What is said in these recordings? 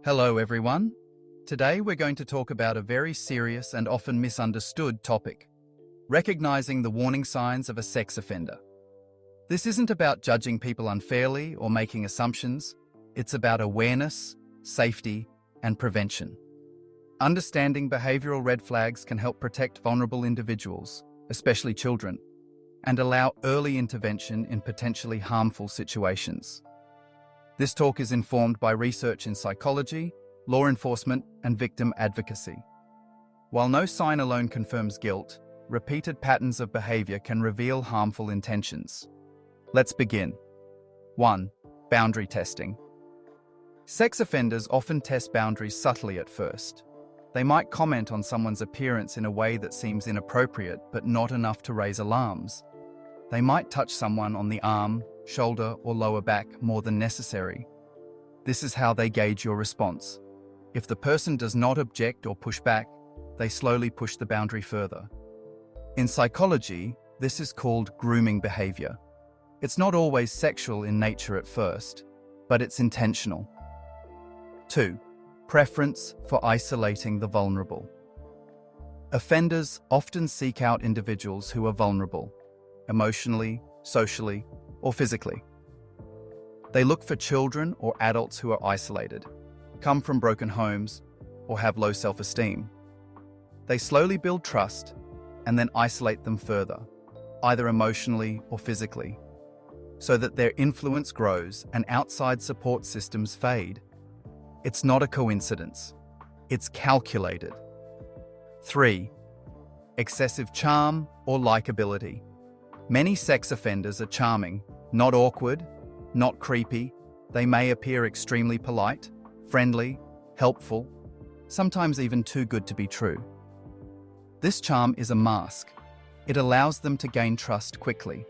Hello everyone. Today we're going to talk about a very serious and often misunderstood topic: recognizing the warning signs of a sex offender. This isn't about judging people unfairly or making assumptions. It's about awareness, safety, and prevention. Understanding behavioral red flags can help protect vulnerable individuals, especially children, and allow early intervention in potentially harmful situations. This talk is informed by research in psychology, law enforcement, and victim advocacy. While no sign alone confirms guilt, repeated patterns of behavior can reveal harmful intentions. Let's begin. 1. Boundary testing. Sex offenders often test boundaries subtly at first. They might comment on someone's appearance in a way that seems inappropriate but not enough to raise alarms. They might touch someone on the arm, shoulder, or lower back more than necessary. This is how they gauge your response. If the person does not object or push back, they slowly push the boundary further. In psychology, this is called grooming behavior. It's not always sexual in nature at first, but it's intentional. 2. Preference for isolating the vulnerable. Offenders often seek out individuals who are vulnerable, emotionally, socially, or physically. They look for children or adults who are isolated, come from broken homes, or have low self-esteem. They slowly build trust and then isolate them further, either emotionally or physically, so that their influence grows and outside support systems fade. It's not a coincidence. It's calculated. 3. Excessive charm or likability. Many sex offenders are charming, not awkward, not creepy. They may appear extremely polite, friendly, helpful, sometimes even too good to be true. This charm is a mask. It allows them to gain trust quickly.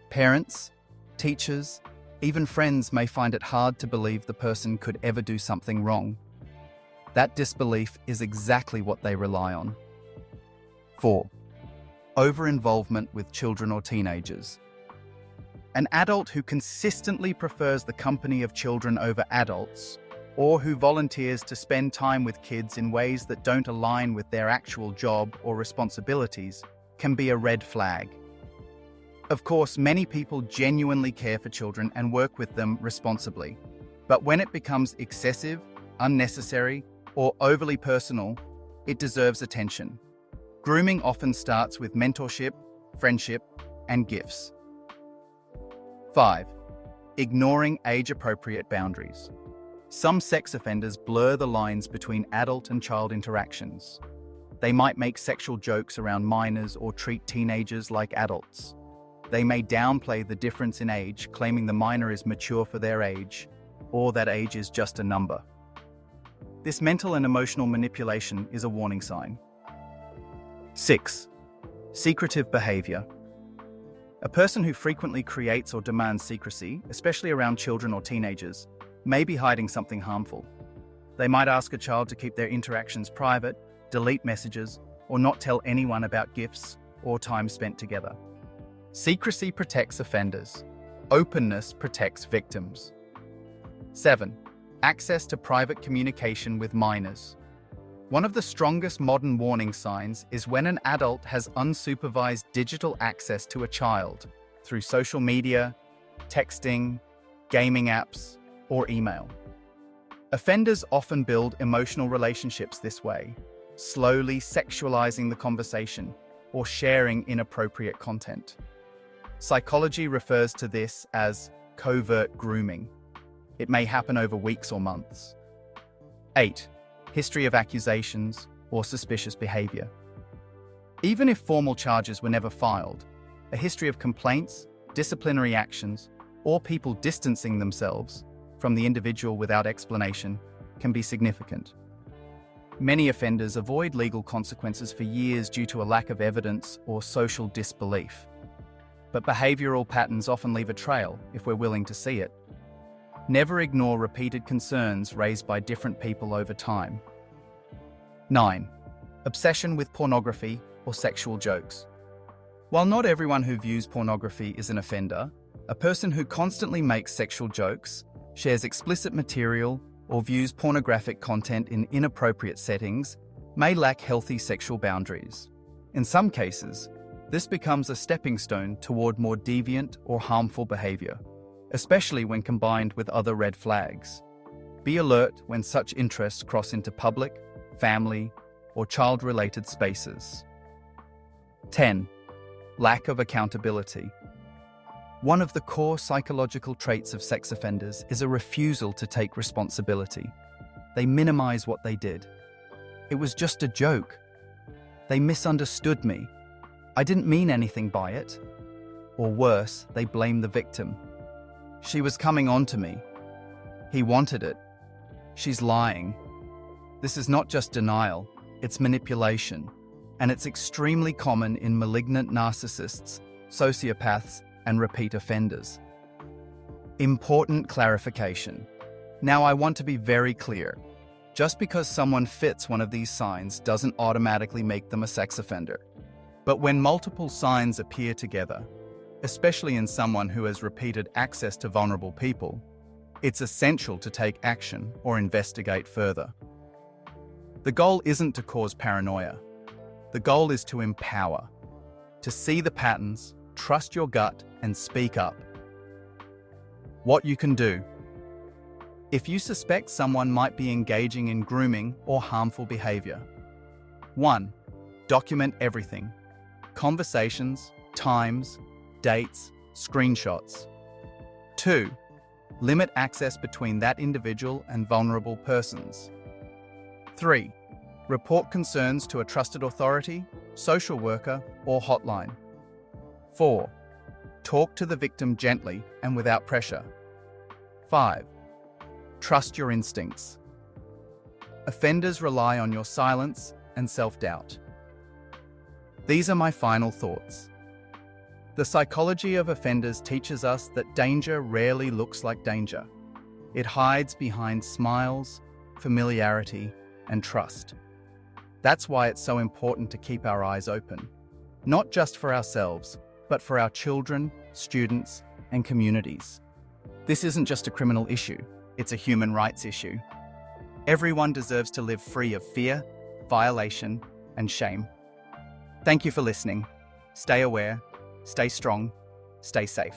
Parents, teachers, even friends may find it hard to believe the person could ever do something wrong. That disbelief is exactly what they rely on. 4. Over-involvement with children or teenagers. An adult who consistently prefers the company of children over adults, or who volunteers to spend time with kids in ways that don't align with their actual job or responsibilities, can be a red flag. Of course, many people genuinely care for children and work with them responsibly. But when it becomes excessive, unnecessary, or overly personal, it deserves attention. Grooming often starts with mentorship, friendship, and gifts. 5. Ignoring age-appropriate boundaries. Some sex offenders blur the lines between adult and child interactions. They might make sexual jokes around minors or treat teenagers like adults. They may downplay the difference in age, claiming the minor is mature for their age, or that age is just a number. This mental and emotional manipulation is a warning sign. 6. Secretive behaviour. A person who frequently creates or demands secrecy, especially around children or teenagers, may be hiding something harmful. They might ask a child to keep their interactions private, delete messages, or not tell anyone about gifts or time spent together. Secrecy protects offenders. Openness protects victims. 7. Access to private communication with minors. One of the strongest modern warning signs is when an adult has unsupervised digital access to a child through social media, texting, gaming apps, or email. Offenders often build emotional relationships this way, slowly sexualizing the conversation or sharing inappropriate content. Psychology refers to this as covert grooming. It may happen over weeks or months. 8. History of accusations or suspicious behavior. Even if formal charges were never filed, a history of complaints, disciplinary actions, or people distancing themselves from the individual without explanation can be significant. Many offenders avoid legal consequences for years due to a lack of evidence or social disbelief. But behavioral patterns often leave a trail if we're willing to see it. Never ignore repeated concerns raised by different people over time. 9. Obsession with pornography or sexual jokes. While not everyone who views pornography is an offender, a person who constantly makes sexual jokes, shares explicit material, or views pornographic content in inappropriate settings may lack healthy sexual boundaries. In some cases, this becomes a stepping stone toward more deviant or harmful behaviour, especially when combined with other red flags. Be alert when such interests cross into public, family, or child-related spaces. 10. Lack of accountability. One of the core psychological traits of sex offenders is a refusal to take responsibility. They minimize what they did. It was just a joke. They misunderstood me. I didn't mean anything by it. Or worse, they blame the victim. She was coming on to me. He wanted it. She's lying. This is not just denial, it's manipulation. And it's extremely common in malignant narcissists, sociopaths, and repeat offenders. Important clarification. Now I want to be very clear. Just because someone fits one of these signs doesn't automatically make them a sex offender. But when multiple signs appear together, especially in someone who has repeated access to vulnerable people, it's essential to take action or investigate further. The goal isn't to cause paranoia. The goal is to empower, to see the patterns, trust your gut, and speak up. What you can do. If you suspect someone might be engaging in grooming or harmful behaviour. 1. Document everything. Conversations, times, dates, screenshots. 2. Limit access between that individual and vulnerable persons. 3. Report concerns to a trusted authority, social worker, or hotline. 4. Talk to the victim gently and without pressure. 5. Trust your instincts. Offenders rely on your silence and self-doubt. These are my final thoughts. The psychology of offenders teaches us that danger rarely looks like danger. It hides behind smiles, familiarity, and trust. That's why it's so important to keep our eyes open, not just for ourselves, but for our children, students, and communities. This isn't just a criminal issue, it's a human rights issue. Everyone deserves to live free of fear, violation, and shame. Thank you for listening. Stay aware, stay strong, stay safe.